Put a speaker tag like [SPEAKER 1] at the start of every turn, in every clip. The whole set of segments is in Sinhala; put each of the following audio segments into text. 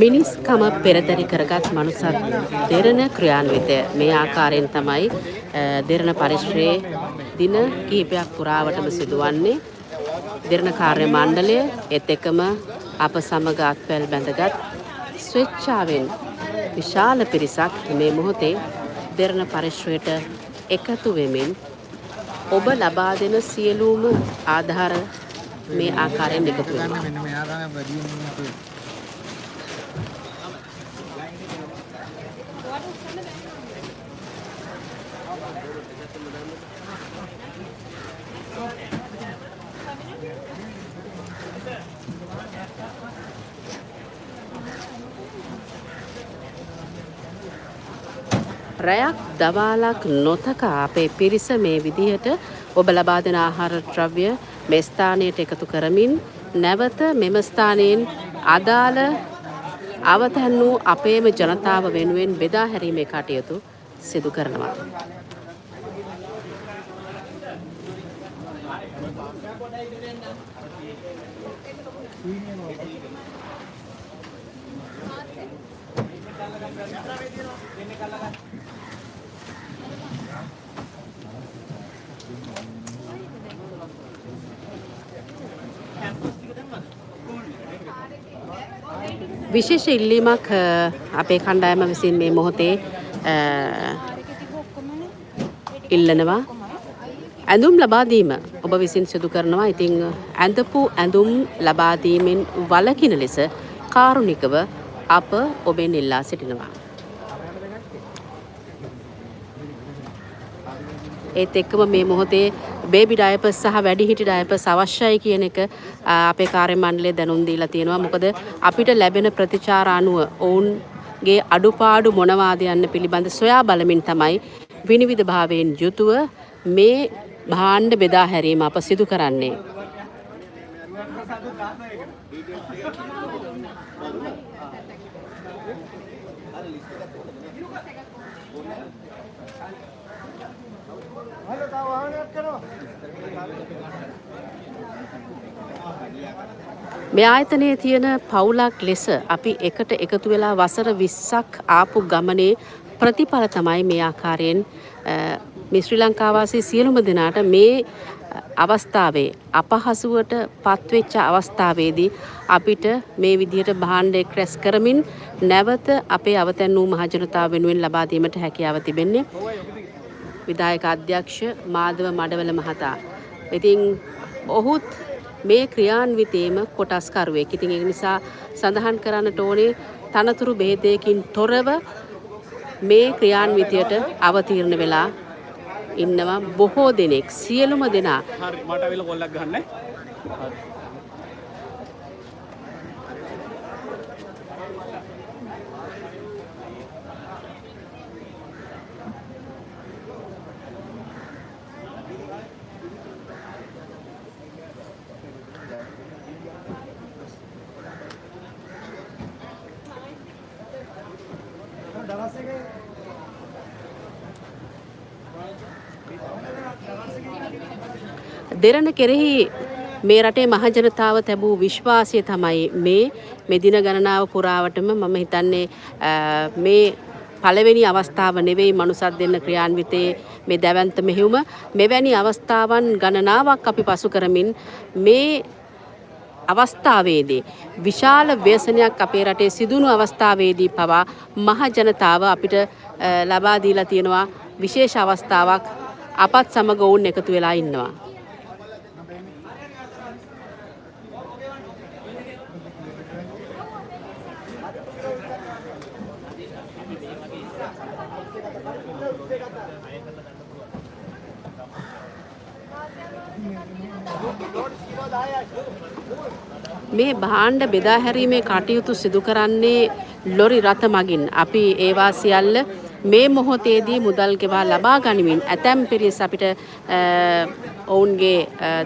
[SPEAKER 1] මිනිස්කම පෙරදරි කරගත් මනුසත් දෙරණ ක්‍රියාන්විතය මේ ආකාරයෙන් තමයි දෙරණ පරිශ්‍රයේ දින කිහිපයක් පුරාවටම සිදුවන්නේ. දෙරණ කාර්ය මණ්ඩලය එත් එකම අප සමග අත්වැල් බැඳගත් ස්වේච්ඡාවෙන් විශාල පිරිසක් මේ මොහොතේ දෙරණ පරිශ්‍රයට එකතු වෙමින් ඔබ ලබා දෙන සියලුම ආධාර මේ ආකාරයෙන් එකතු වෙනවා. රැයක් දවාලක් නොතකා අපේ පිරිස මේ විදිහට ඔබ ලබා දෙන ආහාර ද්‍රව්‍ය මේ ස්ථානයට එකතු කරමින් නැවත මෙම ස්ථානයෙන් අදාළ අවතැන් වූ අපේම ජනතාව වෙනුවෙන් බෙදා හැරීමේ කටයුතු සිදු කරනවා. විශේෂ ඉල්ලීමක් අපේ කණ්ඩායම විසින් මේ මොහොතේ ඉල්ලනවා. ඇඳුම් ලබා දීම ඔබ විසින් සිදු කරනවා. ඉතින් ඇඳපු ඇඳුම් ලබා දීමෙන් වළකින ලෙස කාරුණිකව අප ඔබෙන් ඉල්ලා සිටිනවා. ඒත් එක්කම මේ මොහොතේ බේබි ඩයපර්ස් සහ වැඩිහිටි ඩයපර්ස් අවශ්‍යයි කියන එක අපේ කාර්ය මණ්ඩලය දැනුම් දීලා තියෙනවා. මොකද අපිට ලැබෙන ප්‍රතිචාර අනුව ඔවුන්ගේ අඩුපාඩු මොනවාද යන්න පිළිබඳ සොයා බලමින් තමයි විනිවිද භාවයෙන් යුතුව මේ භාණ්ඩ බෙදා හැරීම අප සිදු කරන්නේ. මේ ආයතනයේ තියෙන පවුලක් ලෙස අපි එකට එකතු වෙලා වසර 20ක් ආපු ගමනේ ප්‍රතිඵල තමයි මේ ආකාරයෙන් මේ ශ්‍රී ලංකාවාසී සියලුම දෙනාට මේ අවස්ථාවේ අපහසුවට පත්වෙච්ච අවස්ථාවේදී අපිට මේ විදිහට භාණ්ඩයක් රැස් කරමින් නැවත අපේ අවතැන් වූ මහජනතාව වෙනුවෙන් ලබා දීමට හැකියාව තිබෙන්නේ විධායක අධ්‍යක්ෂ මාධව මඩවල මහතා. ඉතින් ඔහුත් මේ ක්‍රියාන්විතයේම කොටස්කරුවෙක්. ඉතින් ඒ නිසා සඳහන් කරන්නට ඕනේ තනතුරු බෙහෙතකින් තොරව මේ ක්‍රියාන්විතයට අවතීර්ණ වෙලා ඉන්නවා බොහෝ දෙනෙක්. සියලුම දෙනා
[SPEAKER 2] හරි මට අවිල කොල්ලක් ගන්න.
[SPEAKER 1] දෙරණ කෙරෙහි මේ රටේ මහජනතාව තැබූ විශ්වාසය තමයි මේ දින ගණනාව පුරාවටම මම හිතන්නේ මේ පළවෙනි අවස්ථාව නෙවෙයි මනුසත් දෙන්න ක්‍රියාන්විතයේ මේ දැවැන්ත මෙහෙයුම. මෙවැනි අවස්ථාවන් ගණනාවක් අපි පසු කරමින් මේ අවස්ථාවේදී විශාල ව්‍යසනයක් අපේ රටේ සිදුණු අවස්ථාවේදී පවා මහජනතාව අපිට ලබා දීලා තියෙනවා විශේෂ අවස්ථාවක්. අපත් සමග වුන් එකතු වෙලා ඉන්නවා. මේ භාණ්ඩ බෙදා හැරීමේ කටයුතු සිදු කරන්නේ ලොරි රථ මගින්. අපි ඒවා සියල්ල මේ මොහොතේදී මුදල් ගෙවා ලබා ගනිමින් ඇතැම් පිරිස් අපිට ඔවුන්ගේ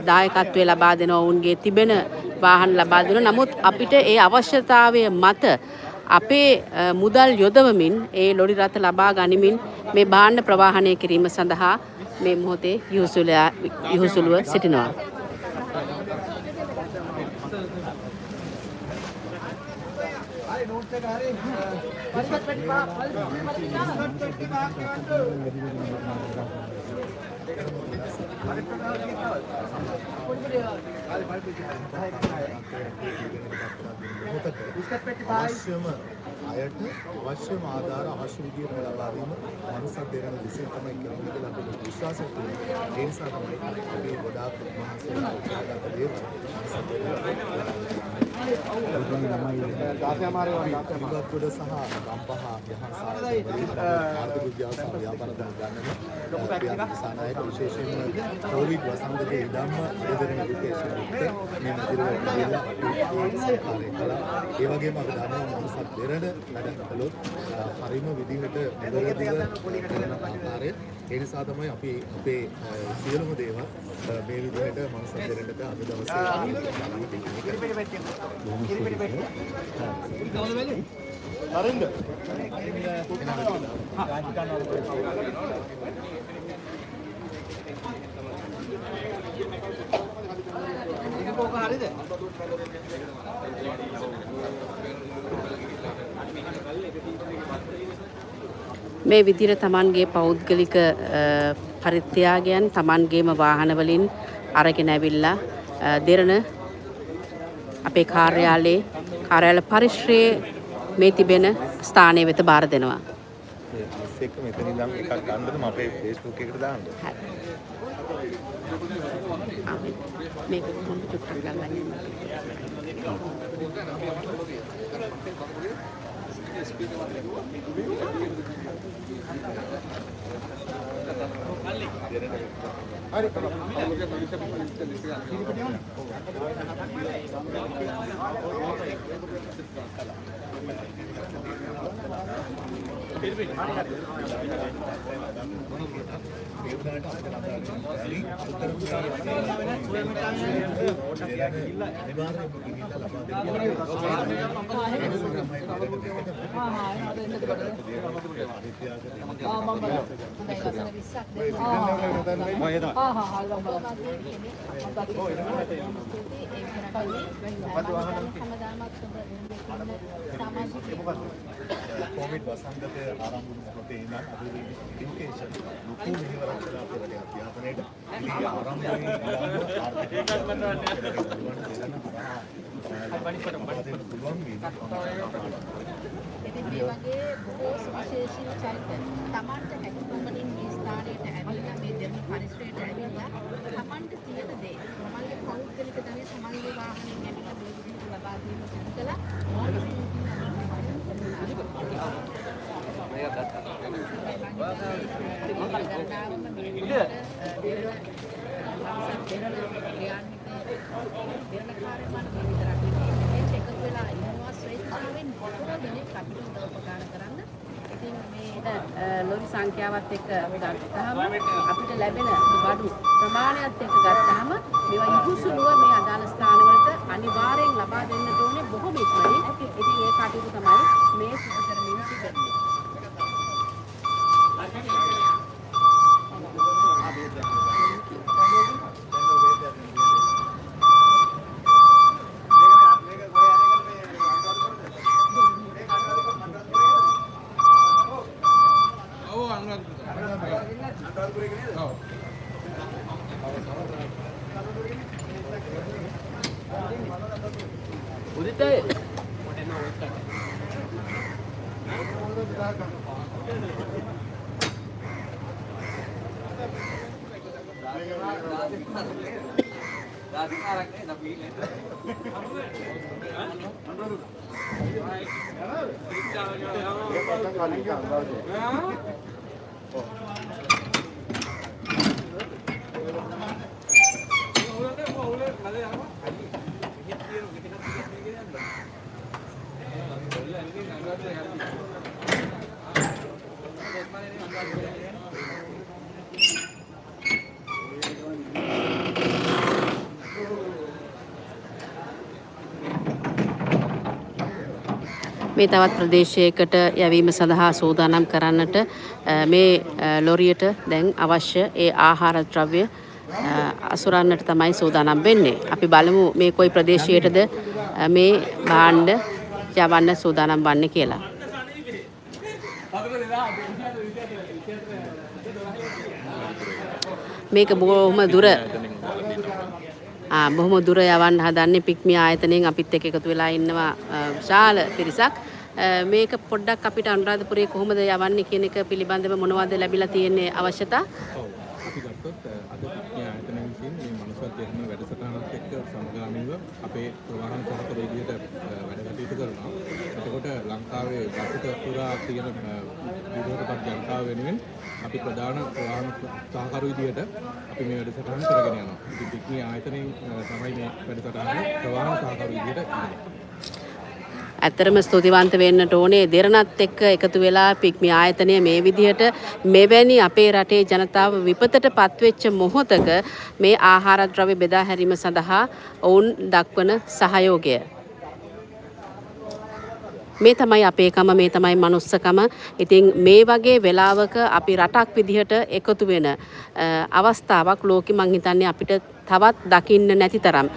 [SPEAKER 1] දායකත්වය ලබා දෙන ඔවුන්ගේ තිබෙන වාහන ලබා දෙන. නමුත් අපිට ඒ අවශ්‍යතාවය මත අපේ මුදල් යොදවමින් ඒ ලොරි රථ ලබා ගනිමින් මේ භාණ්ඩ ප්‍රවාහනය කිරීම සඳහා මේ මොහොතේ යහුසුලුව සිටිනවා.
[SPEAKER 2] අවශ්‍යම අයට අවශ්‍යම ආධාර අවශ්‍ය විදියට ලබා දීම මනුස්සත් දෙරණ විසින් තමයි කරන්නේ කියලා අපිට විශ්වාසයක් තියෙනවා. ඒ නිසා තමයි අපි ගොඩාක් මහන්සි වෙලා උත්සාහගත දේවල් මනුස්සත් දෙරණ විගත්ගොඩ සහ රම්පහ යහන් ආර්ථික විද්‍යාව සහ ව්‍යාපාර දන් ගන්නන සානායක විශේෂයෙන්ම කොවිඩ් වසංගතයේ ඉදම්ම අධිකරණ විදේශ මේ මැදිරිවලට ගිහිල්ලා අපි සහකාරය කළා. ඒ වගේම අපි දන්නවා මනුස්සත් දෙරණ වැඩ කළොත් හරිම විදිහට නිවැරදිව කරන ආකාරය. ඒ නිසා තමයි අපි අපේ සියලුම දේවල් මේ විදිහට මනුස්සත් දෙරණට අද දවසේ
[SPEAKER 1] මේ විදිහට තමන්ගේ පෞද්ගලික පරිත්‍යාගයන් තමන්ගේම වාහන වලින් අරගෙන ඇවිල්ලා දෙරණ අපේ කාර්යාලය පරිශ්‍රයේ මේ තිබෙන ස්ථානය වෙත බාර දෙනවා.
[SPEAKER 2] ඒක මෙතන ඉඳන් එකක් ගන්නද මම අපේ Facebook එකට දාන්න.
[SPEAKER 1] හරි. මේක කොහොමද චුට්ටක් ගන්න.
[SPEAKER 2] කොවිඩ් වසංගතය ආරම්භ වුණොත් ඉඳන් අද එඩියුකේෂන් ලොකු මෙහෙවරක් කළා අපේ අධ්‍යාපනයේට. මේ ආරම්භයේ ඉඳන් ආර්ථික
[SPEAKER 3] ඉතින් මේ වගේ බොහෝ විශේෂී චරිත තමන්ට හැකියාවලින් මේ ස්ථානයට ඇවිල්ලා මේ දෙවි පරිශ්‍රයට ඇවිල්ලා තමන්ට තියෙන දේ තමන්ගේ පෞද්ගලික ධනෙ තමන්ගේ වාහනෙන් ඇවිල්ලා මේ විදිහට ලබා දීම සිදු කළා.
[SPEAKER 1] ලොරි සංඛ්‍යාවත් එක්ක ගත්තාම අපිට ලැබෙන බඩු ප්‍රමාණයත් එක්ක ගත්තාම මේවා යහුසුලුව මේ අදාළ ස්ථානවලට අනිවාර්යෙන් ලබා දෙන්නට ඕනේ බොහොම ඉක්මනින්. ඉතින් ඒ කටයුතු තමයි මේ සිදු කරමින් තිබෙන්නේ. මේ තවත් ප්‍රදේශයකට යැවීම සඳහා සූදානම් කරන්නට මේ ලොරියට දැන් අවශ්‍ය ඒ ආහාර ද්‍රව්‍ය අසුරන්නට තමයි සූදානම් වෙන්නේ. අපි බලමු මේ කොයි ප්‍රදේශයටද මේ භාණ්ඩ යවන්න සූදානම් වන්නේ කියලා. මේක බොහොම දුර දුර යවන්න හදන්නේ පික්මි ආයතනයෙන් අපිත් එක්ක එකතු වෙලා ඉන්නවා විශාල පිරිසක්. මේක පොඩ්ඩක් අපිට අනුරාධපුරේ කොහොමද යවන්නේ කියන එක පිළිබඳව මොනවද ලැබිලා තියෙන්නේ අවශ්‍යතා?
[SPEAKER 4] අපි ගත්තොත් අද පික්මි ආයතනයෙන් විසින් මේ මනුෂ්‍යත් එක්කම වැඩසටහනත් එක්ක සමගාමීව අපේ ප්‍රවාහන සහක වේදිකයට වැඩ කටයුතු කරනවා. එතකොට ලංකාවේ ගසක පුරා තියෙන විරෝධපත් ජනතාව වෙනුවෙන් අපි ප්‍රධාන ප්‍රවාහන සහකාර විදියට අපි මේ වැඩසටහන කරගෙන යනවා. ඉතින් පික්මි ආයතනයෙන් තමයි මේ වැඩසටහන ප්‍රවාහන සහකාර විදියට ඉන්නේ.
[SPEAKER 1] ඇත්තරම ස්තුතිවන්ත වෙන්නට ඕනේ දෙරණත් එක්ක එකතු වෙලා පික්මි ආයතනය මේ විදිහට මෙවැනි අපේ රටේ ජනතාව විපතට පත්වෙච්ච මොහොතක මේ ආහාර ද්‍රව්‍ය බෙදා හැරීම සඳහා ඔවුන් දක්වන සහයෝගය. මේ තමයි අපේකම, මේ තමයි මනුස්සකම. ඉතින් මේ වගේ වෙලාවක අපි රටක් විදිහට එකතු වෙන අවස්ථාවක් ලෝකෙ මං හිතන්නේ අපිට තවත් දකින්න නැති තරම්.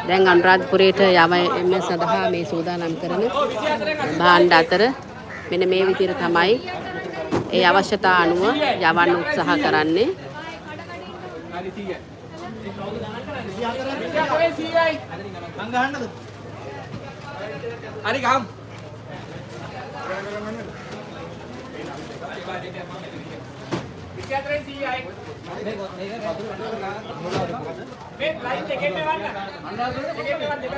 [SPEAKER 1] දැන් අනුරාධපුරයට යම සඳහා මේ සූදානම් කරන භාණ්ඩ අතර මෙන්න මේ විදිහට තමයි ඒ අවශ්‍යතා අනුව යවන්න උත්සාහ කරන්නේ.
[SPEAKER 5] හරි ගම්. මේ ලයින් එකෙන් මෙවන්න. එකෙන් මෙවන්න දෙකට.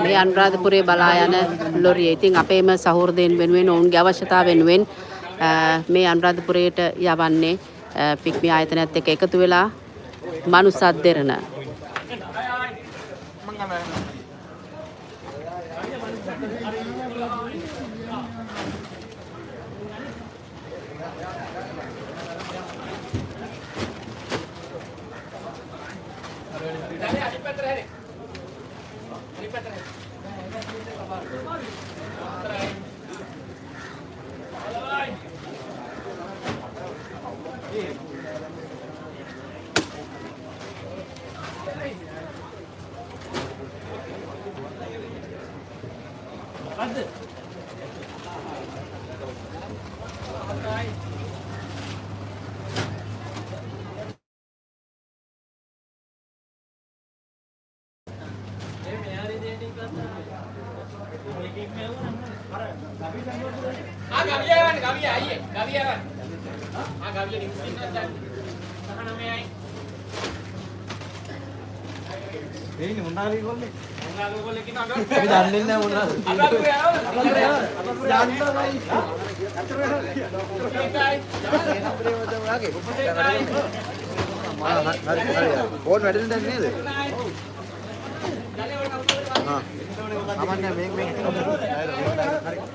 [SPEAKER 1] මේ අනුරාධපුරේ බලා යන ලොරිය. ඉතින් අපේම සහෝදරයන් වෙනුවෙන් ඔවුන්ගේ අවශ්‍යතාව වෙනුවෙන් මේ අනුරාධපුරයට යවන්නේ පික්මි ආයතනයත් එක්ක එකතු වෙලා මනුස්සත් දෙරණ.
[SPEAKER 5] ෆෝන් වැඩෙන්නේ දැන් නේද? හා. අමන්නේ මේක හරි.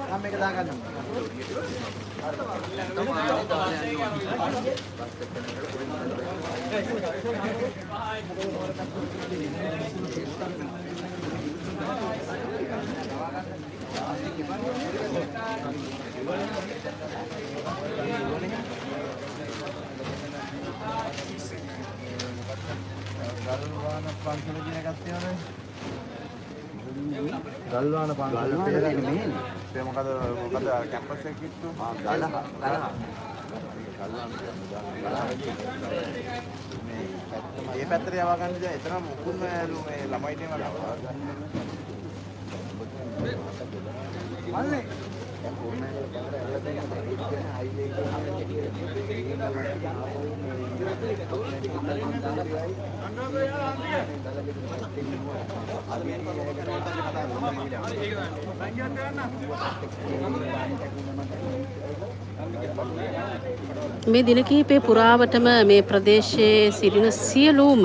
[SPEAKER 5] මම මේක දාගන්නම්. ගල්වාන පන්සල පෙරේ නෙමෙයි. ඒ මොකද කැම්පස් එකේ කිව්තු ගලහ. මේ පැත්තට යවා ගන්න දැන් එතන මුකුත් මේ ළමයිට ඒවා ලවා ගන්න. මල්ලේ දැන් කොහොමද පාර ඇවිල්ලා තියෙන්නේ හයිවේ එකේ
[SPEAKER 1] මේ දින කිහිපේ පුරාවටම මේ ප්‍රදේශයේ සිටින සියලුම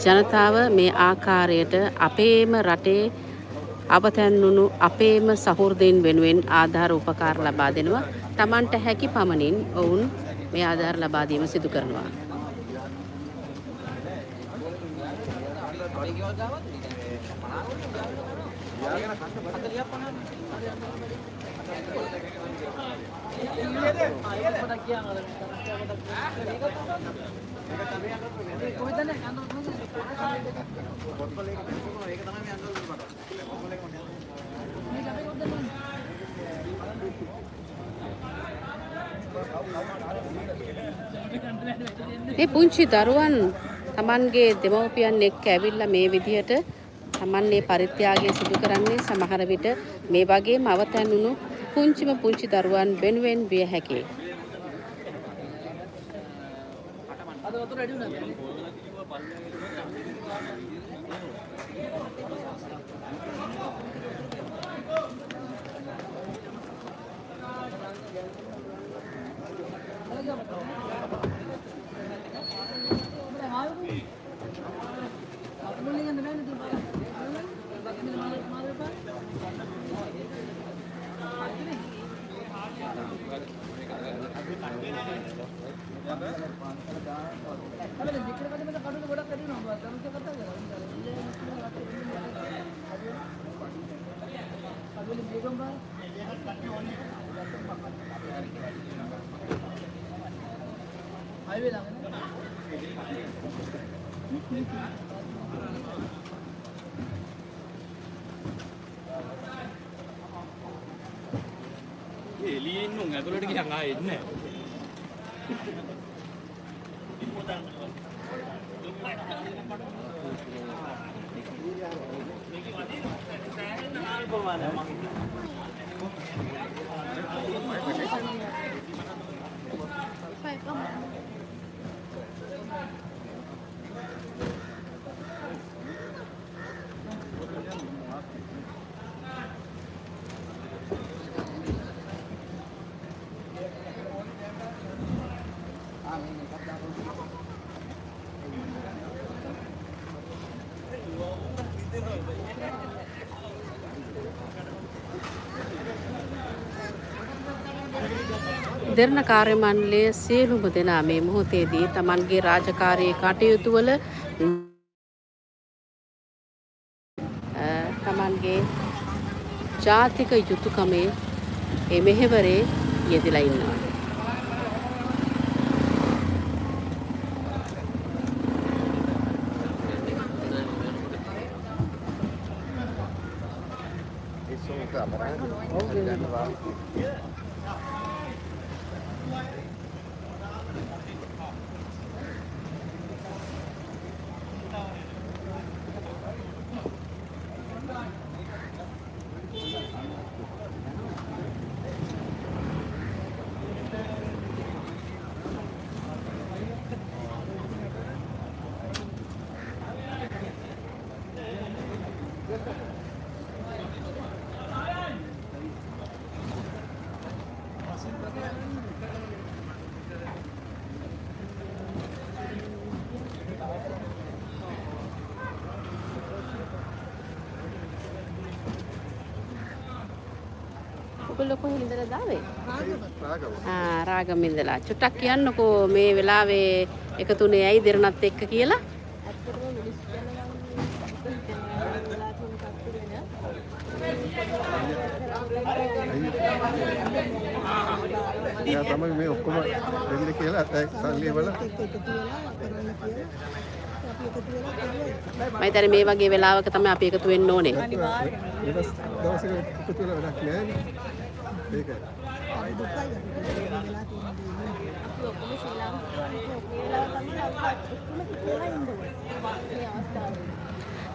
[SPEAKER 1] ජනතාව මේ ආකාරයට අපේම රටේ අවතැන්වුණු අපේම සහෘදයින් වෙනුවෙන් ආධාර උපකාර ලබා දෙනවා. Tamanට හැකි පමණින් ඔවුන් මේ ආධාර ලබා දීම සිදු කරනවා. මේ පුංචි දරුවන් Tamanගේ දෙමව්පියන් එක්ක ඇවිල්ලා මේ විදිහට Tamanගේ පරිත්‍යාගය සිදු කරන්නේ සමහර විට මේ වගේම අවතැන්වුණු පුංචි දරුවන් වෙනුවෙන් විය හැකියි.
[SPEAKER 6] එළියේ ඉන්න උන් ඇතුළට ගියන් ආයෙ එන්නේ
[SPEAKER 1] දෙරණ කාර්ය මණ්ඩලයේ සියලුම දෙනා මේ මොහොතේදී Tamanගේ රාජකාරී කටයුතු වල Tamanගේ ජාතික යුතුයකමේ මේ මෙහෙවරේ යෙදලා ඉන්නවා. ඔයගොල්ලෝ කොහෙන්ද ඉඳලා දාවේ? රාගම ඉඳලා. චුට්ටක් කියන්නකෝ මේ වෙලාවේ එකතුනේ ඇයි දෙරණත් එක්ක කියලා?
[SPEAKER 2] එයා තමයි මේ ඔක්කොම දෙන්න කියලා සල්ලි වල
[SPEAKER 1] මම හිතන්නේ මේ වගේ වෙලාවක තමයි අපි එකතු වෙන්න ඕනේ.
[SPEAKER 2] ඒක දවසක එකතු වෙලා වැඩක් නෑ නේ. ඒක.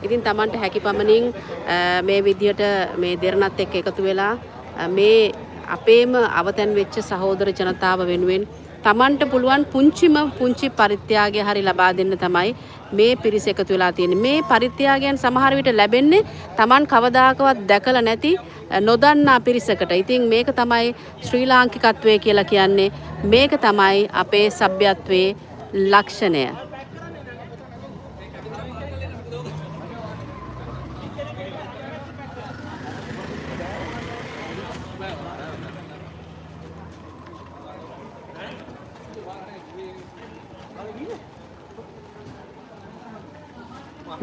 [SPEAKER 1] ඉතින් Tamanට හැකි පමණින් මේ විදියට මේ දෙරණත් එක්ක එකතු වෙලා මේ අපේම අවතැන් වෙච්ච සහෝදර ජනතාව වෙනුවෙන් තමන්ට පුළුවන් පුංචි පරිත්‍යාගය හරි ලබා දෙන්න තමයි මේ පිරිස එකතු වෙලා තියෙන්නේ. මේ පරිත්‍යාගයන් සමහර විට ලැබෙන්නේ තමන් කවදාකවත් දැකලා නැති නොදන්නා පිරිසකට. ඉතින් මේක තමයි ශ්‍රී ලාංකිකත්වය කියලා කියන්නේ. මේක තමයි අපේ සભ્યත්වයේ ලක්ෂණය.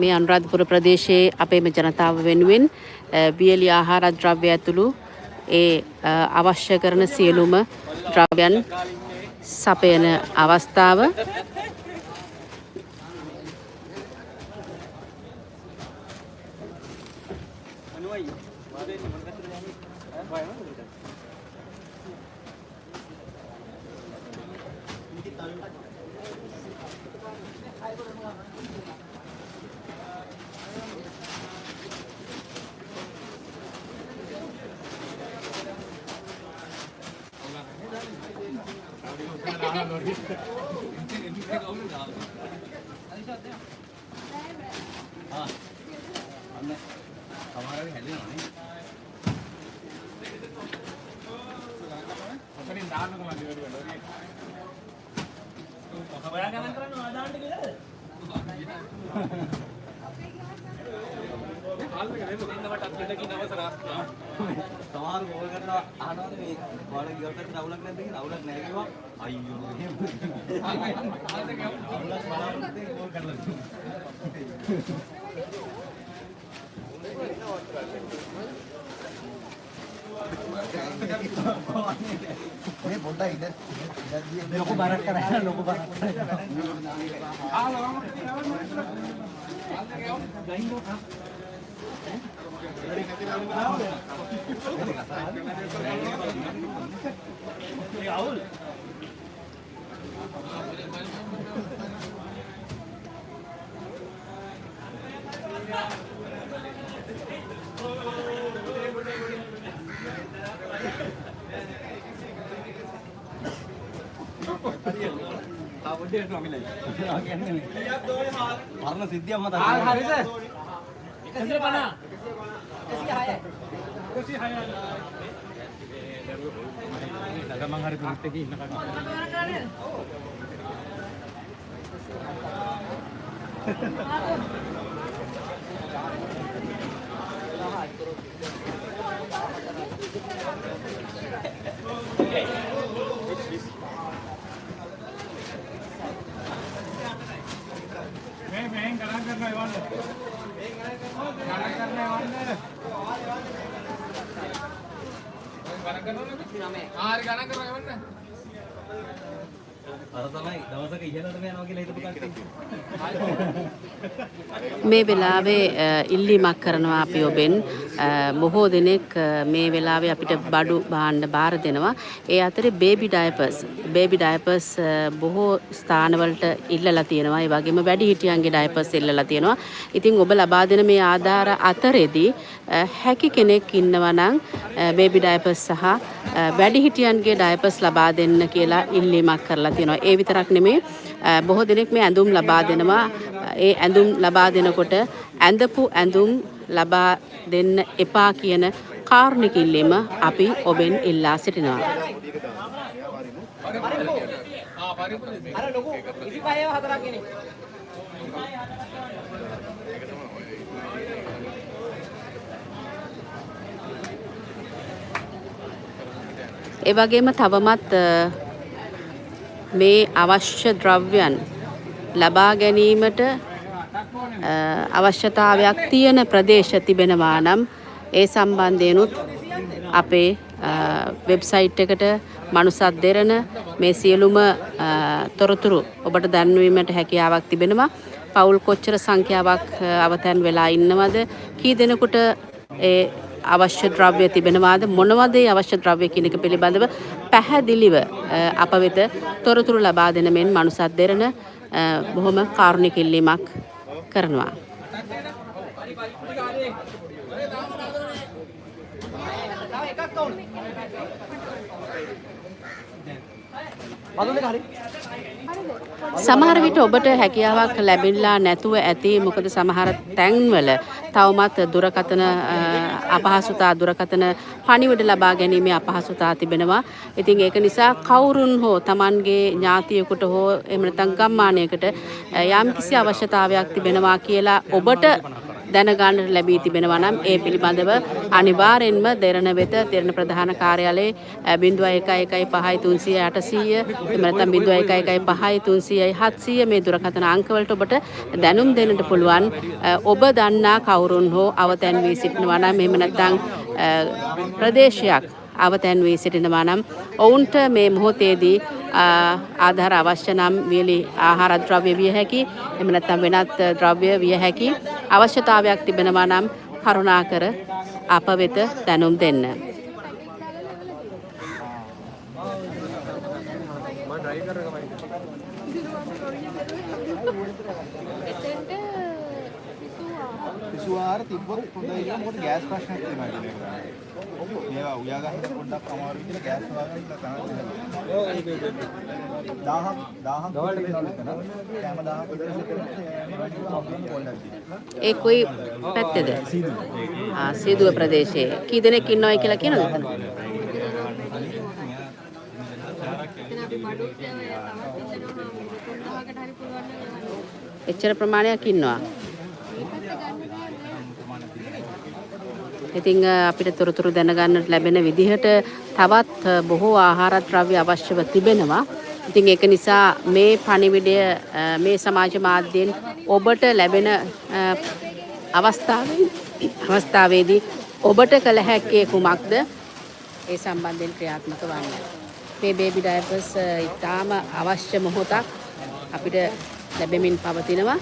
[SPEAKER 1] මේ අනුරාධපුර ප්‍රදේශයේ අපේම ජනතාව වෙනුවෙන් වියලි ආහාර ද්‍රව්‍ය ඇතුළු ඒ අවශ්‍ය කරන සියලුම ද්‍රව්‍යයන් සපයන අවස්ථාව.
[SPEAKER 7] සමහර ගෝල් කරනවා අහනවාද මේ බෝල ගියොත් අවුලක් නැද්ද කියලා අවුලක් නැහැ කිව්වා අයියෝ එහෙම අවුලක් බලාපොරොත්තු ගෝල් කරලා මේ පොඩ්ඩක් ඉඳ ලොකු බරක් කරා ලොකු බරක් පරණ සිද්ධියක් මතක හරිද 150
[SPEAKER 4] හරි පුරුත් එකේ ඉන්න
[SPEAKER 1] මේ වෙලාවේ ඉල්ලීමක් කරනවා අපි ඔබෙන් බොහෝ දෙනෙක් මේ වෙලාවේ අපිට බඩු භාණ්ඩ බාර දෙනවා. ඒ අතරේ බේබි ඩයපර්ස් බොහෝ ස්ථානවලට ඉල්ලලා තියෙනවා. ඒ වගේම වැඩිහිටියන්ගේ ඩයපර්ස් ඉල්ලලා තියෙනවා. ඉතින් ඔබ ලබා දෙන මේ ආධාර අතරේදී හැකි කෙනෙක් ඉන්නවා නම් බේබි ඩයපර්ස් සහ වැඩිහිටියන්ගේ ඩයපර්ස් ලබා දෙන්න කියලා ඉල්ලීමක් කරලා තියෙනවා. ඒ විතරක් නෙමෙයි බොහෝ දෙනෙක් මේ ඇඳුම් ලබා දෙනවා. ඒ ඇඳුම් ලබා දෙනකොට ඇඳපු ඇඳුම් ලබා දෙන්න එපා කියන කාරුණික ඉල්ලීම අපි ඔබෙන් ඉල්ලා සිටිනවා. ඒ වගේම තවමත් මේ අවශ්‍ය ද්‍රව්‍යයන් ලබා ගැනීමට අවශ්‍යතාවයක් තියෙන ප්‍රදේශ තිබෙනවා නම් ඒ සම්බන්ධයෙන්ුත් අපේ වෙබ්සයිට් එකට මනුසත් දෙරණ මේ සියලුම තොරතුරු ඔබට දැන්වීමට හැකියාවක් තිබෙනවා. පවුල් කොච්චර සංඛ්‍යාවක් අවතැන් වෙලා ඉන්නවද, කී දෙනෙකුට ඒ අවශ්‍ය ද්‍රව්‍ය තිබෙනවාද, මොනවද ඒ අවශ්‍ය ද්‍රව්‍ය කියන එක පිළිබඳව පැහැදිලිව අප වෙත තොරතුරු ලබා දෙන මෙන් මනුසත් දෙරණ බොහොම කාරුණික ඉල්ලීමක් කරනවා. සමහර විට ඔබට හැකියාවක් ලැබිලා නැතුව ඇති මොකද සමහර තැන්වල තවමත් දුරකථන අපහසුතා දුරකථන පණිවිඩ ලබා ගැනීමේ අපහසුතා තිබෙනවා. ඉතින් ඒක නිසා කවුරුන් හෝ Tamanගේ ඥාතියෙකුට හෝ එහෙම නැත්නම් ගම්මානයකට යම්කිසි අවශ්‍යතාවයක් තිබෙනවා කියලා ඔබට දැනගන්න ලැබී තිබෙනවා නම් ඒ පිළිබඳව අනිවාර්යෙන්ම දෙරණ වෙත දෙරණ ප්‍රධාන කාර්යාලයේ 0115 300 800 එහෙම නැත්නම් 0115 300 700 මේ දුරකථන අංකවලට ඔබට දැනුම් දෙන්නට පුළුවන්. ඔබ දන්නා කවුරුන් හෝ අවතැන් වී සිටිනවා නම් එහෙම නැත්නම් ප්‍රදේශයක් අවතැන් වී සිටිනවා නම් ඔවුන්ට මේ මොහොතේදී ආධාර අවශ්‍ය නම් වියලි ආහාර ද්‍රව්‍ය විය හැකි එහෙම නැත්නම් වෙනත් ද්‍රව්‍ය විය හැකි අවශ්‍යතාවයක් තිබෙනවා නම් කරුණාකර අප වෙත දැනුම් දෙන්න.
[SPEAKER 5] පිසුවාර තිබ්බොත් හොඳයි කියලා මොකද ගෑස් ප්‍රශ්නයක් තියෙනවා කියලා. මේවා උයා ගන්න පොඩ්ඩක් අමාරුයි කියලා ගෑස් හොයාගන්න
[SPEAKER 1] ඒ කොයි පැත්තේද? සීදුව ප්‍රදේශයේ කී දෙනෙක් ඉන්නවයි කියලා කියනද? එච්චර ප්‍රමාණයක් ඉන්නවා. ඉතින් අපිට තොරතුරු දැනගන්නට ලැබෙන විදිහට තවත් බොහෝ ආහාර ද්‍රව්‍ය අවශ්‍යව තිබෙනවා. ඉතින් ඒක නිසා මේ පණිවිඩය මේ සමාජ මාධ්‍යයෙන් ඔබට ලැබෙන අවස්ථාවේදී ඔබට කළ හැක්කේ කුමක්ද? ඒ සම්බන්ධයෙන් ක්‍රියාත්මක වන්න. මේ බේබි ඩයපර්ස් ඉතාම අවශ්‍ය මොහොතක් අපිට ලැබෙමින් පවතිනවා.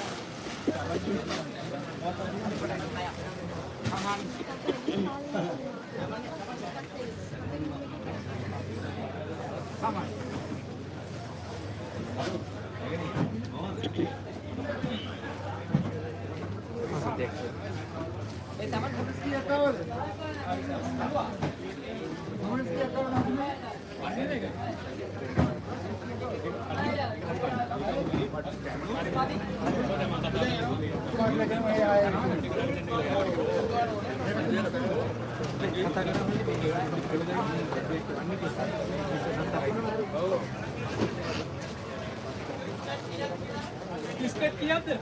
[SPEAKER 6] बिस्किट किया थे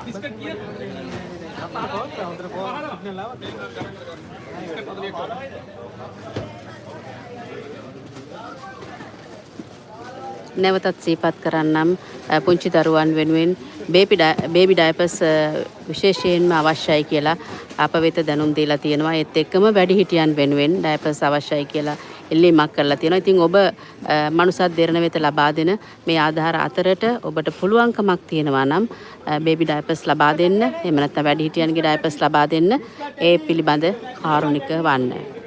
[SPEAKER 6] बिस्किट किया
[SPEAKER 1] නැවතත් සිහිපත් කරන්නම් පුංචි දරුවන් වෙනුවෙන් බේබි ඩයපර්ස් විශේෂයෙන්ම අවශ්‍යයි කියලා අප වෙත දැනුම් දීලා තියෙනවා. ඒත් එක්කම වැඩිහිටියන් වෙනුවෙන් ඩයපර්ස් අවශ්‍යයි කියලා ඉල්ලීමක් කරලා තියෙනවා. ඉතින් ඔබ මනුසත් දෙරණ වෙත ලබා දෙන මේ ආධාර අතරට ඔබට පුළුවන්කමක් තියෙනවා නම් බේබි ඩයපර්ස් ලබා දෙන්න. එහෙම නැත්නම් වැඩිහිටියන්ගේ ඩයපර්ස් ලබා දෙන්න. ඒ පිළිබඳ කාරුණික වන්න.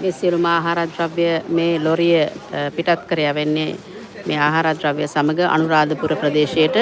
[SPEAKER 1] මේ සියලුම ආහාර ද්‍රව්‍ය මේ ලොරිය පිටත් කර යවන්නේ මේ ආහාර ද්‍රව්‍ය සමග අනුරාධපුර ප්‍රදේශයට.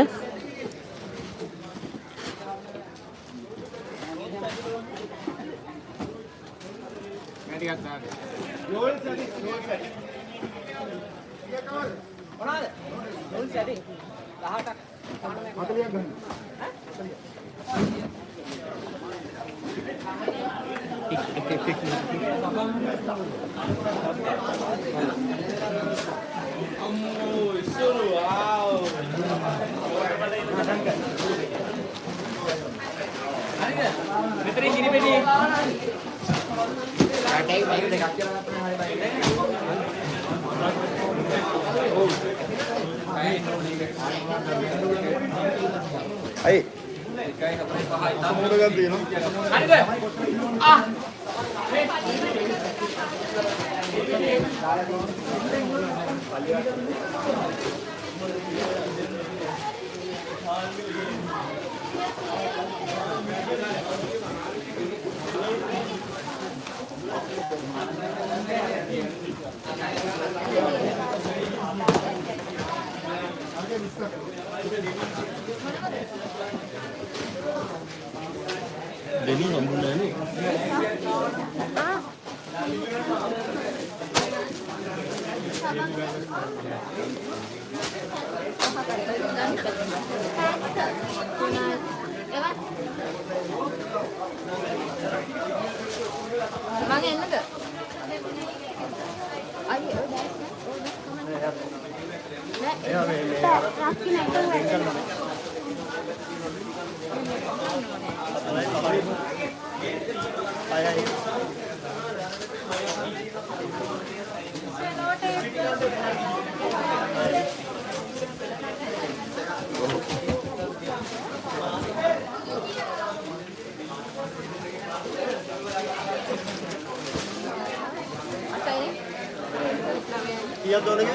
[SPEAKER 5] Ayo. Semua ganti, no?
[SPEAKER 6] හරිද?
[SPEAKER 2] දෙවි හම්බුනේ
[SPEAKER 3] මම එන්නද?
[SPEAKER 2] කියක් දෝනක?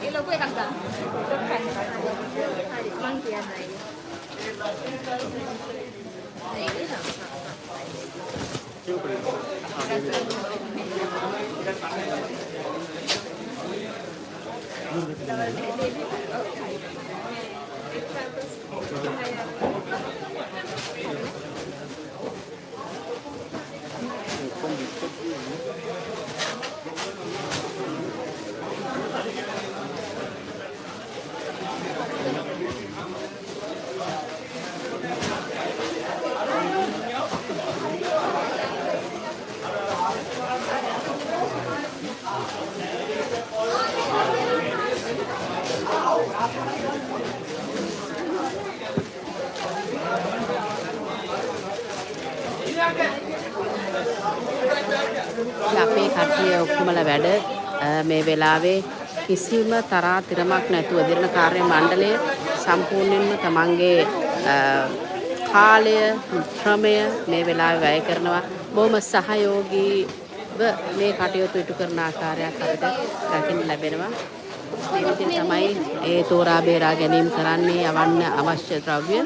[SPEAKER 3] ඒ ලොකු එකක් ගන්න. හරි මං කියන්නයි.
[SPEAKER 1] අපේ කට්ටිය ඔක්කොමලා වැඩ මේ වෙලාවේ කිසිම තරහා තිරමක් නැතුව දිරණ කාර්ය මණ්ඩලය සම්පූර්ණයෙන්ම තමන්ගේ කාලය ශ්‍රමය මේ වෙලාවේ වැය කරනවා. බොහොම සහයෝගීව මේ කටයුතු ඉටු කරන ආකාරයක් අපිට දකින්න ලැබෙනවා. මේ විදිහට තමයි ඒ තෝරා බේරා ගැනීම කරන්නේ යවන්න අවශ්‍ය ද්‍රව්‍ය.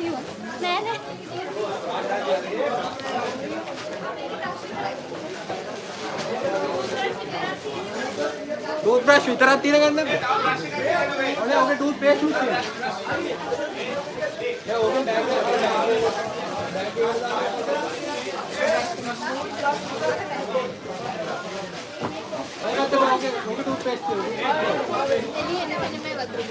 [SPEAKER 5] टूथब्रश විතරක් තියෙන ගන්නද? ඔනේ ඔගේ ටූත් පේස්ට් උත් තියෙනවා. ඒ ඔගේ බෑග් ඔගේ ටූත් පේස්ට් තියෙනවා.
[SPEAKER 3] එළියෙ එන්න මෙන්න මේ වතුර.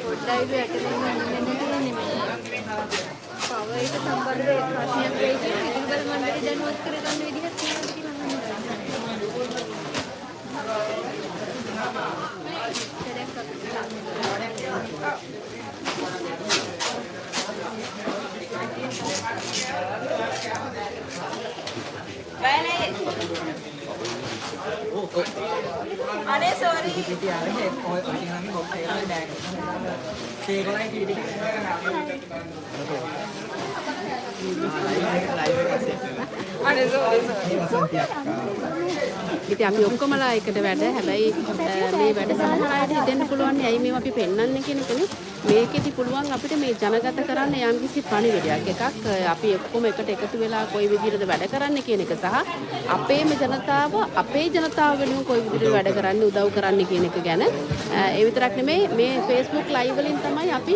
[SPEAKER 3] පොඩ්ඩයි වැටෙන්න නෙමෙයි. පව එක සම්බන්ධ ප්‍රශ්නයක් වෙයි කියලා විදුලි බල මණ්ඩලය දැනුවත් කරගන්න විදිහක් තියෙනවා කියලා මම
[SPEAKER 8] අනේ සෝරි
[SPEAKER 7] පිටි ආවේ ඔය ඔරිජිනල් බොක්ස් එකේ බෑග් ඒකලයි ටීටි
[SPEAKER 8] අනේ සෝරි
[SPEAKER 1] ඉතින් අපි ඔක්කොමලා එකට වැඩ. හැබැයි මේ වැඩ සමහර අයට හිතෙන්න පුළුවන් නේ ඇයි මේවා අපි පෙන්වන්නේ කියන එකනේ. මේකෙදි පුළුවන් අපිට මේ ජනගත කරන්න යම්කිසි පණිවිඩයක් එකක් අපි ඔක්කොම එකට එකතු වෙලා කොයි විදිහටද වැඩ කරන්නේ කියන එක සහ අපේම ජනතාව අපේ ජනතාව වෙනුවෙන් කොයි විදිහටද වැඩ කරන්නේ උදව් කරන්නේ කියන එක ගැන ඒ විතරක් නෙමෙයි මේ Facebook live වලින් තමයි අපි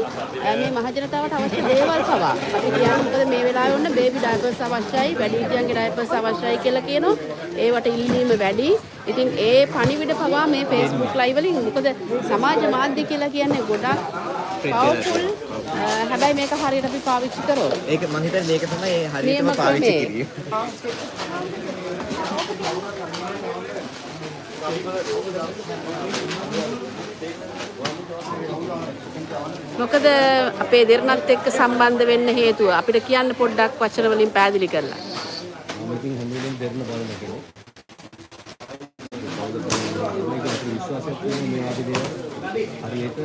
[SPEAKER 1] මේ මහ ජනතාවට අවශ්‍ය දේවල් පවා අපි කියන්නේ මොකද මේ වෙලාවේ ඔන්න බේබි ඩයපර්ස් අවශ්‍යයි වැඩිහිටියන්ගේ ඩයපර්ස් අවශ්‍යයි කියලා කියනවා. ඒවට ඉල්ලීම වැඩි. ඉතින් ඒ පණිවිඩ පවා මේ Facebook live වලින් මොකද සමාජ මාධ්‍ය කියලා කියන්නේ ගොඩක් powerful හැබැයි මේක හරියට අපි පාවිච්චි කරොත්
[SPEAKER 7] ඒක මම හිතන්නේ මේක තමයි හරියටම
[SPEAKER 1] නියම
[SPEAKER 7] පාවිච්චි
[SPEAKER 1] ක්‍රමය.
[SPEAKER 7] කිරීම.
[SPEAKER 1] මොකද අපේ දෙරණත් එක්ක සම්බන්ධ වෙන්න හේතුව අපිට කියන්න පොඩ්ඩක් වචන වලින් පැහැදිලි කරලා.
[SPEAKER 4] ඉතින් හැමෝටම දෙන්න බලන කෙනෙක්. මේක අපි විශ්වාසයක් තියෙන මේ වගේ දේවල් හරියට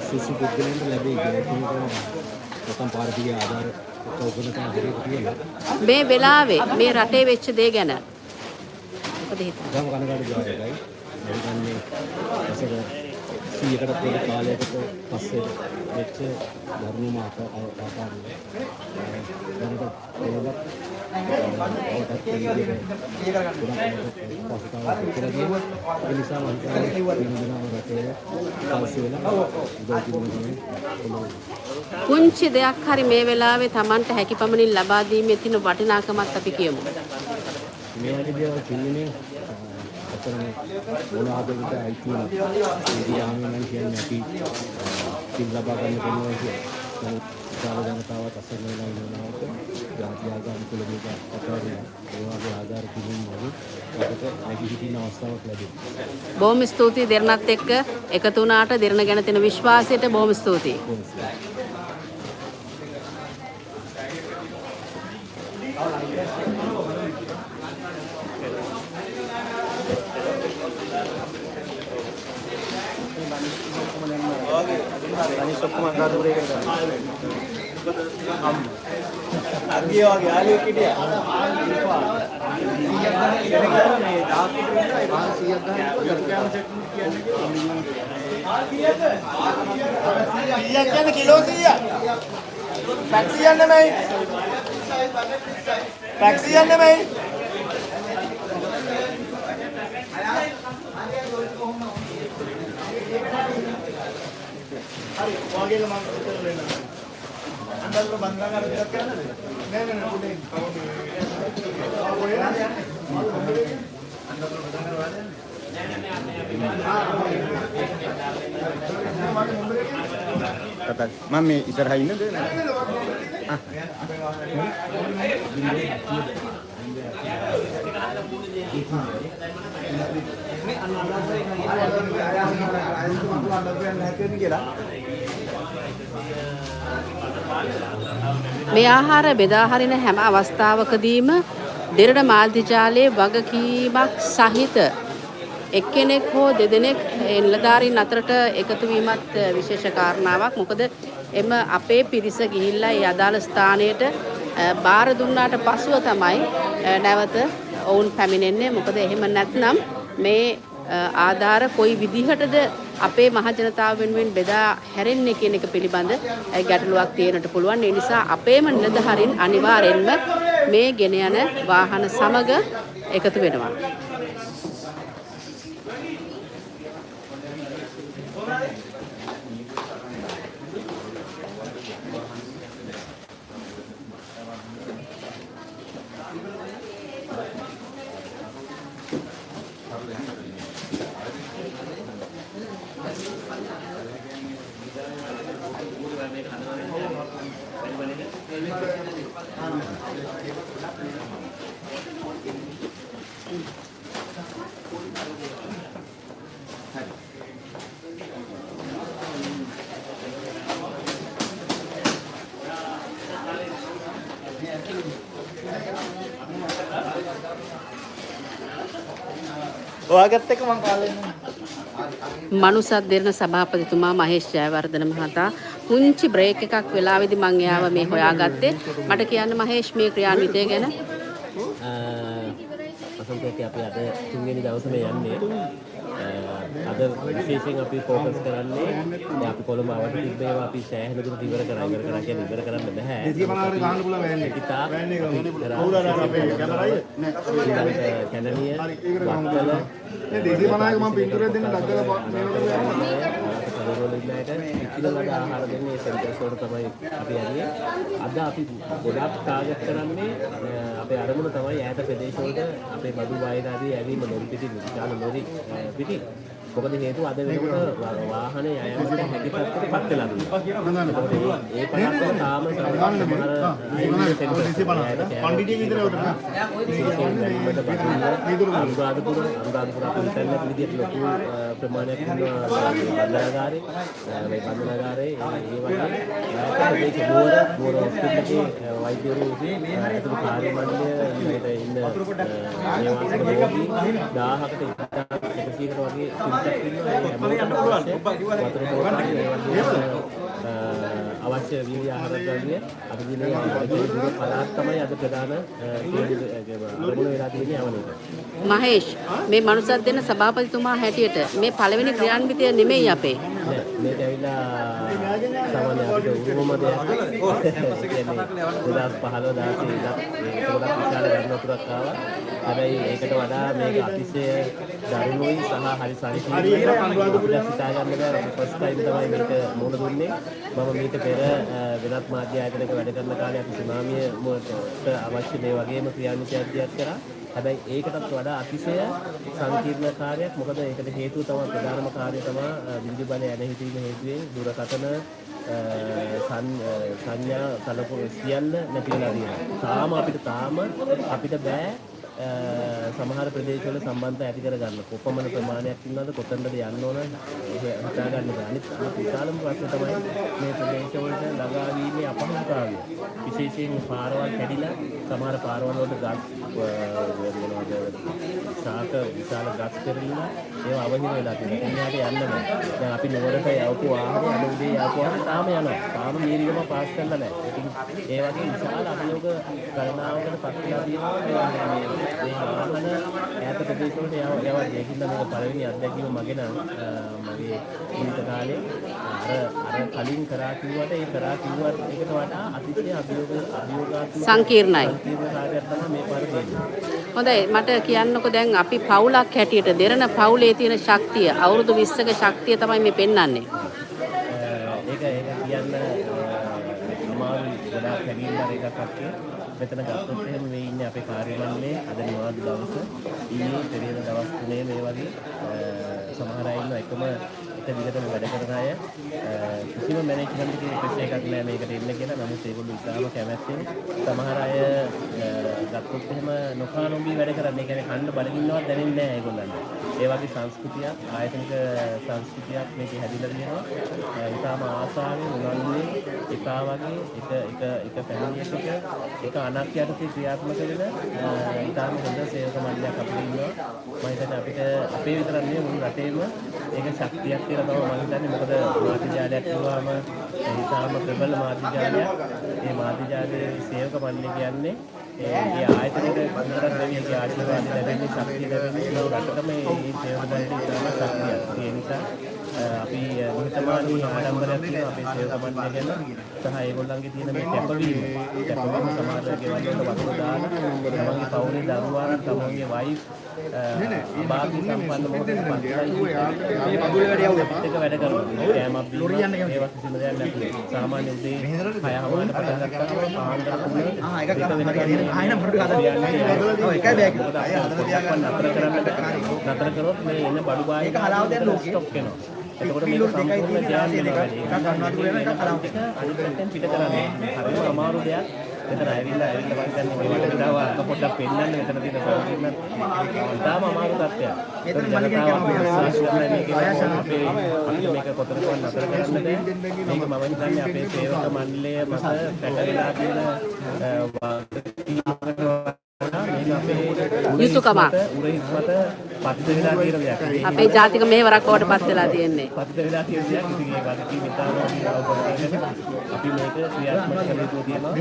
[SPEAKER 4] සුසු පුද්ගලයන්ට ලැබෙයි කියලා නැත්නම් පාර්ටියේ ආධාර උපකරණ හරියට තියෙනවා.
[SPEAKER 1] මේ වෙලාවේ මේ රටේ වෙච්ච දේ ගැන මොකද හිතන්නේ?
[SPEAKER 4] ගම කනගාටු ජාතකයි. මම කියන්නේ අසල 100කට පොඩි කාලයකට පස්සේ වෙච්ච ධර්ම ආකාරය. දැනට
[SPEAKER 1] පුංචි දෙයක් හරි මේ වෙලාවේ Tamanට හැකි පමණින් ලබා දීමේ තියෙන වටිනාකමත් අපි කියමු.
[SPEAKER 4] මේ වගේ දේවල් කියන්නේ අතරම මොනවාදකට අයිති වෙනවා. ඉන්දියාවෙන් නම් කියන්නේ අපි පින් ලබා ගන්න කෙනෙක් කියලා. නමුත් ජනතාවත් අසරණ වෙලා ඉන්නවාට ජාතිය ආගම් කුල මේක අතරින් ඒ වගේ ආධාර කිරීම වගේ අපිට නැගිටින අවස්ථාවක් ලැබෙනවා.
[SPEAKER 1] බොහොම ස්තුතියි දෙරණත් එක්ක එකතු වුණාට දෙරණ ගැන තියෙන විශ්වාසයට බොහොම ස්තුතියි.
[SPEAKER 5] අනිත් ඔක්කොම අගාධුරේ කරනවා. අර්ගිය වගේ ආලිය කිටියා. කියන්නේ කිලෝ 100ක්. පැක් 100ක් නෙමෙයි. පැක් 100ක් නෙමෙයි. හරි වාගේල මම උත්තර දෙන්න. අnder බන්දා ගන්න දෙයක් කරන්නද? නෑ නෑ පුතේ. කතා මම මේ ඉස්සරහා ඉන්නද
[SPEAKER 1] මේ ආහාර බෙදා හරින හැම අවස්ථාවකදීම දෙරණ මාධ්‍ය ජාලයේ වගකීමක් සහිත එක්කෙනෙක් හෝ දෙදෙනෙක් නිලධාරීන් අතරට එකතු වීමත් විශේෂ කාරණාවක්. මොකද එම අපේ පිරිස ගිහිල්ලා ඒ අදාළ ස්ථානයට බාර දුන්නාට පසුව තමයි නැවත ඔවුන් පැමිණෙන්නේ. මොකද එහෙම නැත්නම් මේ ආධාර කොයි විදිහටද අපේ මහජනතාව වෙනුවෙන් බෙදා හැරෙන්නේ කියන එක පිළිබඳ ගැටලුවක් තියෙනට පුළුවන්. ඒ නිසා අපේම නිලධාරීන් අනිවාර්යෙන්ම මේ ගෙන යන වාහන සමග එකතු වෙනවා.
[SPEAKER 5] ඔයාගත් එක මම කාලේ
[SPEAKER 1] මනුසත් දෙරණ සභාපතිතුමා මහේෂ් ජයවර්ධන මහතා පුංචි බ්‍රේක් එකක් වෙලාවේදී මම එයාව මේ හොයාගත්තේ. මට කියන්න මහේෂ් මේ ක්‍රියාන්විතය ගැන.
[SPEAKER 9] අසන්තේ අපි අද තුන්වෙනි දවසේ මේ යන්නේ. අද විශේෂයෙන් අපි ફોකස් කරන්නේ අපි කොළඹ අවට තිබ්බ ඒවා අපි සෑහෙන දුරට ඉවර කරා කියන්නේ ඉවර කරන්න බෑ.
[SPEAKER 5] 250 ගහන්න පුළුවන් වෑන් එක. වෑන් එක කවුරු හරි අපේ කැමරායි නෑ.
[SPEAKER 9] කැලණිය වත්තල
[SPEAKER 5] නේ 250 මම පින්තූරයක් දෙන්න ඩග්ගල මේකට
[SPEAKER 9] ඉතිරිලට ආහාර දෙන්නේ සෙන්ටර්ස් වලට තමයි අපි යන්නේ. අද අපි ගොඩක් ටාගට් කරන්නේ අපේ අරමුණ තමයි ඈත ප්‍රදේශවලට අපේ බඩු වයින් ආදී ඇවීම ලොරි පිටි විශාල ලොරි පිටි මොකද හේතුව අද වෙනකොට වාහනේ යෑමට හැකි තත්ත්වයකට පත් වෙලා තියෙනවා. එතකොට ඒ පළාත්වල තාම සමහර අනුරාධපුර අපි හිතන්නේ විදිහට ලොකු ප්‍රමාණයක් ඉන්නවා බන්ධනාගාරේ මේ බන්ධනාගාරේ ඒ වගේ මෝර හොස්පිටල් එකේ වෛද්‍යවරු අතුරු කාර්ය මණ්ඩලය ඉන්න නිවාසික රෝගී 1000කට 100කට වගේ පිරිසක් ඉන්නවා. අවශ්‍ය වීර්ය ආහාර ද්‍රව්‍ය අපි දිනේ පළාත් තමයි අද ප්‍රධාන අරමුණ වෙලා තියෙන්නේ යවන එක.
[SPEAKER 1] මහේෂ් මේ මනුස්සත් දෙන්න සභාපතිතුමා හැටියට මේ පළවෙනි ක්‍රියාන්විතය නෙමෙයි අපේ.
[SPEAKER 9] මේක ඇවිල්ලා සාමාන්‍ය අපිට උරුම දෙයක්. කියන්නේ 2015 16 ඉඳන් ඒක ගොඩක් විශාල ගණනතුරක් ආවා. හැබැයි ඒකට වඩා මේක අතිශය දරුණුයි සහ හරි සරිසීමයි. අපිට හිතා ගන්න බෑ අපි ෆස්ට් ටයිම් තමයි මේක මුණ දුන්නේ. මම මේක පෙර වෙනත් මාධ්‍ය ආයතනයක වැඩ කරන කාලේ අපි සුනාමියට අවශ්‍ය මේ වගේම ක්‍රියාන්විතයක් කරා. හැබැයි ඒකටත් වඩා අතිශය සංකීර්ණ කාර්යයක්. මොකද ඒකට හේතුව තමයි ප්‍රධානම කාර්යය තමයි විදුලි බල ඇන හිටීම හේතුවෙන් දුරකථන සංඥා සලකුණු සියල්ල නැතිලා තියෙනවා. තාම අපිට බෑ සමහර ප්‍රදේශවල සම්බන්ධය ඇති කරගන්න. කොපමණ ප්‍රමාණයක් ඉන්නවද කොතනද යන්න ඕන හිතා ගන්න බෑ. අනිත් විශාලම ප්‍රශ්න තමයි මේ ප්‍රදේශවලට ළඟා වීමේ අපහසුතාවය. විශේෂයෙන් පාරවල් කැඩිලා සමහර පාරවල් වලට ශාක විශාල ගස් පෙරලිලා ඒවා අවහිර වෙලා තියෙනවා. එන්නට යන්න බෑ. දැන් අපි නුවරට යවපු වාහනේ අද උදේ යවපු වාහනේ තාම යනවා. තාම මීරිගම පාස් කරලා නැහැ. ඉතින් ඒ වගේ විශාල අභියෝග ගණනාවකට පත් වෙලා තියෙනවා. මේ වාහන ඈත ප්‍රදේශවලට යවන්නේ. ඒකින්ද මේක පළවෙනි අත්දැකීම මගේ නම් මගේ ජීවිත කාලේ අර කලින් කරා කිව්වට ඒකට වඩා අතිශය අභියෝගාත්මක
[SPEAKER 1] සංකීර්ණයි.
[SPEAKER 9] කාර්යයක් තමයි මේ පාර තියෙන්නේ.
[SPEAKER 1] හොඳයි මට කියන්නකෝ දැන් අපි පවුලක් හැටියට දෙරණ පවුලේ තියෙන ශක්තිය අවුරුදු 20ක ශක්තිය තමයි මේ පෙන්වන්නේ.
[SPEAKER 9] ඒක කියන්න අමාරු ගොඩාක් හැඟීම්බර එකක් අක්කේ. මෙතන ගත්තොත් එහෙම මේ ඉන්නේ අපේ කාර්ය මණ්ඩලයේ අද නිවාඩු දවස. ඊයේ පෙරේද දවස් 3 මේ වගේ සමහර අය ඉන්න එකම එක දිගටම වැඩ කරන අය කිසිම මැනේජ්මන්ට් එකේ ප්‍රෙෂර් එකක් නැහැ මේකට එන්න කියලා. නමුත් ඒගොල්ලෝ ඉතාලම කැමැත්තෙන් සමහර අය ගත්තොත් එහෙම නොකානොම්බී වැඩ කරන්නේ. ඒ කියන්නේ කන්න බඩගින්නවත් දැනෙන්නේ නැහැ ඒගොල්ලන්ට. ඒ වගේ සංස්කෘතියක් ආයතනික සංස්කෘතියක් මේකේ හැදිලා තියෙනවා. ඉතාලම ආසාවෙන් උනන්දුවෙන් එකා වගේ එක ෆැමිලි එක අනක් යටතේ ක්‍රියාත්මක වෙන ඉතාලම හොඳ සේවක මණ්ඩලයක් අපිට ඉන්නවා. මම හිතන්නේ අපිට අපේ විතරක් නෙවෙයි මුළු රටේම ඒක ශක්තියක් කියලා තමයි මම හිතන්නේ. මොකද මාධ්‍ය ජාලයක් කියවම ඉතාලම ප්‍රබල මාධ්‍ය ජාලයක්. මේ මාධ්‍ය ජාලයේ සේවක මණ්ඩලය කියන්නේ ඒ ආයතනයක විතරක් නෙවෙයි ඒ ආශිර්වාද ලැබෙන්නේ ශක්තිය ලැබෙන්නේ මුළු රටටම මේ සේවක මණ්ඩලය ඉතාලම ශක්තියක්. ඒ නිසා අපි නිහතමානී ආඩම්බරයක් තියෙනවා අපේ සේවක මණ්ඩලය ගැන. සහ ඒගොල්ලන්ගේ තියෙන මේ කැපවීම සමාජයේ වලට වතුර දාලා තමන්ගේ පවුලේ දරුවා තමන්ගේ වයිෆ් අභාග්‍ය සම්පන්න මොහොතේ පත්ලා වැඩ කරනවා. කෑමක් බීමක් ඒවා කිසිම දෙයක් නැතුව සාමාන්‍ය උදේ 6:00 පටන් ගත්තාම පාන්දර 3 නතර කරොත් මේ එන බඩු බාහිර ස්ටොක් වෙනවා. එතකොට මේක සම්පූර්ණ ධ්‍යාන වෙනවා. ඒක ගන්නවා කියන එක අනිත් පැත්තෙන් පිට කරන්නේ. හරිම අමාරු දෙයක්. මෙතන ඇවිල්ලා මම කියන්නේ මේකට දාවා පොඩ්ඩක් පෙන්නන්න මෙතන තියෙන සංකීර්ණ ඉතාලම අමාරු තත්ත්වයක්. ඒක ජනතාව විශ්වාස කරන මේක අපිට මේක කොතනකවත් නතර කරන්න බෑ. මේක මම හිතන්නේ අපේ සේවක මණ්ඩලය මත පැටලලා තියෙන
[SPEAKER 1] යුතුයකම
[SPEAKER 9] උරහිස්මත පත් වෙලා තියෙන දෙයක්.
[SPEAKER 1] අපේ ජාතික මෙහෙවරක් බවට පත් වෙලා තියෙන්නේ.
[SPEAKER 9] පත් වෙලා තියෙන දෙයක්. ඉතින් ඒ වගේ මිතාවම අපි මේක ක්‍රියාත්මක කරලා තියෙනවා.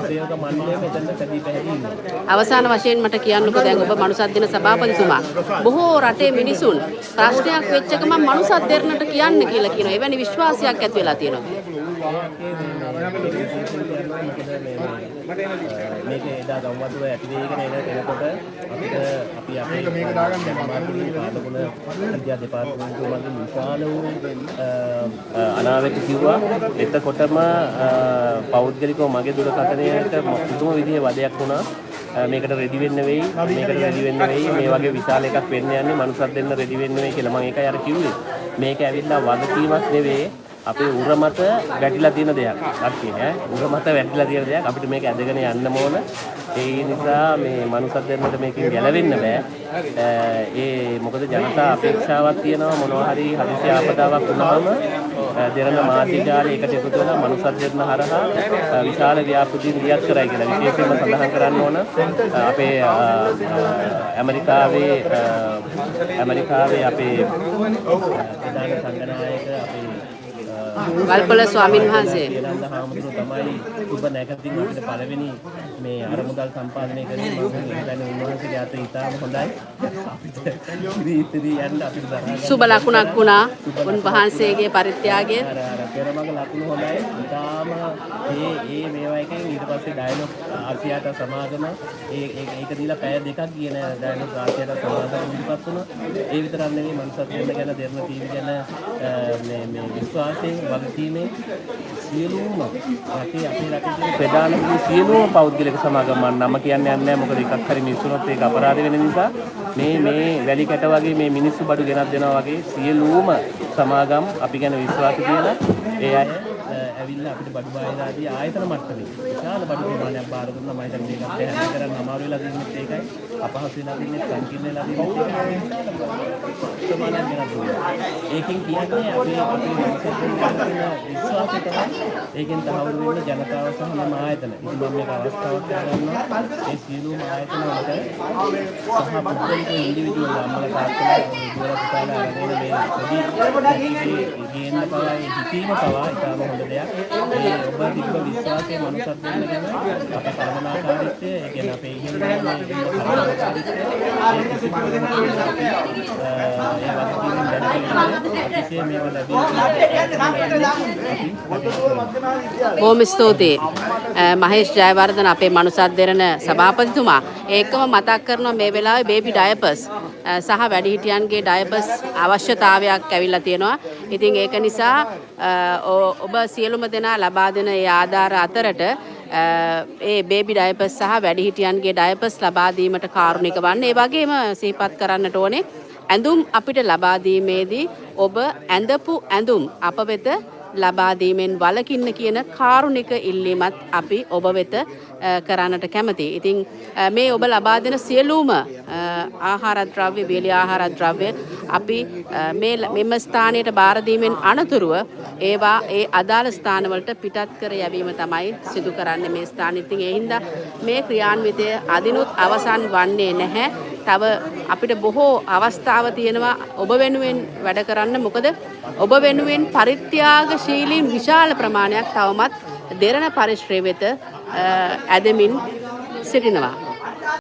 [SPEAKER 9] සේවක මණ්ඩලය මෙතන සැදී පැහැදී ඉන්නවා.
[SPEAKER 1] අවසාන වශයෙන් මට කියන්නකෝ දැන් ඔබ මනුසත් දින සභාපතිතුමා බොහෝ රටේ මිනිසුන් ප්‍රශ්නයක් වෙච්ච එක මම මනුසත් දෙරණට කියන්න කියලා කියනවා. එවැනි විශ්වාසයක් ඇති වෙලා තියෙනවා.
[SPEAKER 9] මේක එදා ගම්වතුර ඇති වෙගෙන එනකොට අපි අපේ පාලකුණ විද්‍යා දෙපාර්තමේන්තුව මගින් විශාල වූ අනාවැකි කිව්වා. එතකොටම පෞද්ගලිකව මගේ දුරකථනයට පුදුම විදිහේ වදයක් වුණා. මේකට රෙදි වෙන්න වෙයි මේකට රෙදි වෙන්න වෙයි මේ වගේ විශාල එකක් වෙන්න යන්නේ මනුස්සත් දෙන්න රෙදි වෙන්න වෙයි කියලා මම ඒකයි අර කිව්වේ මේක ඇවිල්ලා වගකීමක් නෙවෙයි අපේ උර මත වැටිලා තියෙන දෙයක් අක්කි ඈ උර මත වැටිලා තියෙන දෙයක් අපිට මේක ඇදගෙන යන්න ඕන ඒ නිසා මේ මනුස්සත් දෙන්නට මේකෙන් ගැලවෙන්න බෑ ඒ මොකද ජනතා අපේක්ෂාවක් තියෙනවා මොනවා හරි හදිසි ආපදාවක් වුණාම දෙරණ මාධ්‍යජාලය එකට එකතු වෙලා මනුස්සත් දෙන්න හරහා විශාල ව්‍යාපෘතීන් ලියත් කරයි කියලා විශේෂයෙන්ම සඳහන් කරන්න ඕන අපේ ඇමරිකාවේ අපේ ප්‍රධාන සංඝනායක අපේ
[SPEAKER 1] වල්පොල ස්වාමින් වහන්සේ
[SPEAKER 9] නන්ද හාමුදුරුවෝ තමයි සුබ නැකතින් අපිට පළවෙනි මේ අරමුදල් සම්පාදනය කරන්නේ මම හිතන්නේ උන්වහන්සේගේ අත ඉතාම හොඳයි අපිට ඉතිරි යන්න අපිට දරා
[SPEAKER 1] සුබ ලකුණක් වුණා උන්වහන්සේගේ පරිත්‍යාගය
[SPEAKER 9] පෙරමග ලකුණු හොඳයි ඉතාම මේ මේවා එකෙන් ඊට පස්සේ ඩයලොග් ආසියාට සමාගම ඒක දීලා පැය දෙකක් කියන ඩයලොග් ආසියාට සමාගම ඉදිරිපත් වුණා ඒ විතරක් නෙවෙයි මනුස්සත් දෙන්න ගැන දෙරණ ටීවී ගැන මේ විශ්වාසයෙන් වගකීමේ සියලුම අපේ රටේ තියෙන ප්‍රධාන සියලුම පෞද්ගලික සමාගම් නම කියන්නේ නැහැ මොකද එකක් හරි මිනිස්සුනොත් ඒක අපරාධ වෙන නිසා මේ වැලි කැට වගේ මේ මිනිස්සු බඩු ගෙනත් දෙනවා වගේ සියලුම සමාගම් අපි ගැන විශ්වාස කියලා ඒ අය ඇවිල්ලා අපිට බඩු බාහිරාදී ආයතන මට්ටමේ විශාල බඩු ප්‍රමාණයක් බාර දුන්නා මම හිතන්නේ මේක පැහැදිලි කරන්න අමාරු වෙලා තියෙන්නේ ඒකයි අපහසු වෙලා තියෙන්නේ සංකීර්ණ වෙලා තියෙන්නේ ඒකෙන් කියන්නේ අපේ විශ්වාසය තමයි ඒකෙන් තහවුරු වෙන්න ජනතාව සහ මම ආයතන ඉතින් මම මේක අවස්ථාවක් ගන්නවා ඒ සියලුම ආයතන වලට සහ පුද්ගලික ඉන්ඩිවිඩුවල් අම්මලා තාත්තලා දුවලා පුතාලා අරගෙන මේ පොඩි ගේන්න පවා හිතීම පවා ඉතාම හොඳ දෙයක් ඒ ඔබ තිබ්බ විශ්වාසය මනුස්සත් දෙන්න ගැන අපේ කළමනාකාරීත්වය ඒ කියන්නේ අපේ ඉගෙන ගන්න කළමනාකාරීත්වය ඒ කිසිම
[SPEAKER 1] බොහොම ස්තුතියි මහේෂ් ජයවර්ධන අපේ මනුස්සත් දෙරණ සභාපතිතුමා ඒකම මතක් කරනවා මේ වෙලාවේ බේබි ඩයපර්ස් සහ වැඩිහිටියන්ගේ ඩයපර්ස් අවශ්‍යතාවයක් ඇවිල්ලා තියෙනවා. ඉතින් ඒක නිසා ඔබ සියලුම දෙනා ලබා දෙන ඒ ආධාර අතරට ඒ බේබි ඩයපර්ස් සහ වැඩිහිටියන්ගේ ඩයපර්ස් ලබා දීමට කාරුණික වන්න. ඒ වගේම සිහිපත් කරන්නට ඕනේ ඇඳුම් අපිට ලබා දීමේදී ඔබ ඇඳපු ඇඳුම් අප වෙත ලබා දීමෙන් වළකින්න කියන කාරුණික ඉල්ලීමත් අපි ඔබ වෙත කරන්නට කැමතියි. ඉතින් මේ ඔබ ලබා දෙන සියලුම ආහාර ද්‍රව්‍ය, බේලි ආහාර ද්‍රව්‍ය අපි මෙම ස්ථානයට බාර දීමෙන් අනතුරුව ඒවා ඒ අදාළ ස්ථානවලට පිටත් කර යැවීම තමයි සිදු කරන්නේ මේ ස්ථානෙ. ඉතින් ඒ හින්දා මේ ක්‍රියාන්විතය අදිනුත් අවසන් වන්නේ නැහැ. තව අපිට බොහෝ අවස්ථාව තියෙනවා ඔබ වෙනුවෙන් වැඩ කරන්න. මොකද ඔබ වෙනුවෙන් පරිත්‍යාගශීලීන් විශාල ප්‍රමාණයක් තවමත් දෙරණ පරිශ්‍රය වෙත ඇදමින් සිටිනවා.